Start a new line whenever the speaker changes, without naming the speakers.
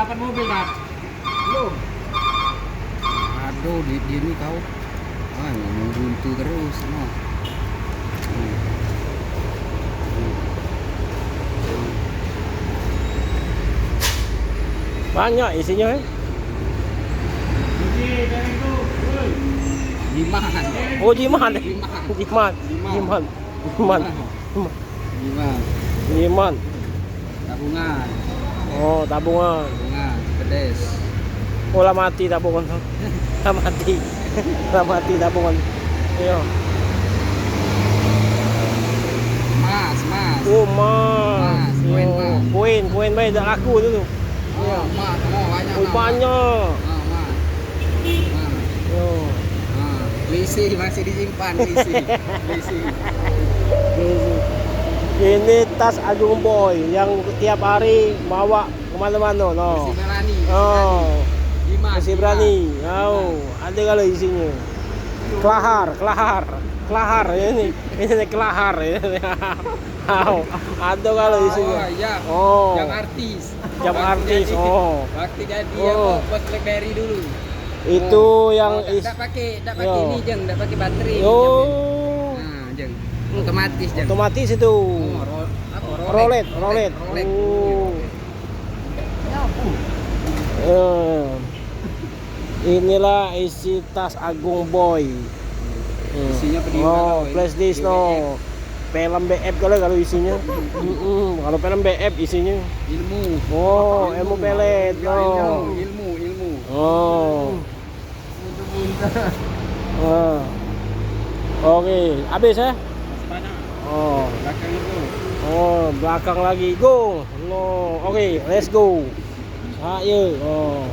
dapat mobil kan? Belum.
Aduh, duit dia nih kau. Ah, ngomong buntu terus, no.
Banyak isinya,
Ini dari itu. Woi.
Jiman.
Oh, jimat.
Jiman.
Jimat. Jimat. Jimat.
Jiman.
Jimat.
Tabungan.
Oh, tabungan.
Tabungan. Pedes.
Oh, lah mati tabungan. Lah mati. Lah mati tabungan. Iya.
Mas.
Oh, mas.
Koin,
Iya.
mas.
Koin baik dah laku tu.
Oh, mas, banyak.
Oh, banyak.
Ah, mas.
Yo.
Lisi masih disimpan, lisi.
Ini tas Agung Boy yang tiap hari bawa kemana-mana, no.
Masih berani.
Oh,
Jiman.
masih berani. Oh, ada kalau isinya. Kelahar ini kelahar ini. Oh, ada kalau isinya.
Oh, iya.
Oh,
Jam artis.
Oh.
Waktu jadi
Oh.
bos BlackBerry dulu.
Itu yang
Enggak pakai
Yo.
ini, Jeng, enggak pakai baterai.
Oh,
Nah, Jeng. Otomatis, Jeng.
otomatis itu. Rolet. Oh. Inilah isi tas Agung Boy.
Isinya pedih
Oh,
banget,
flash disk no. Film BF kalau isinya. Kalau film BF isinya.
Ilmu.
Oh, ilmu pelet no.
Ilmu.
Oh. Oh. Oke, habis ya?
Banyak.
Oh.
Belakang itu.
Oh, belakang lagi. Go. No. Oke, let's go. Ayo. Oh.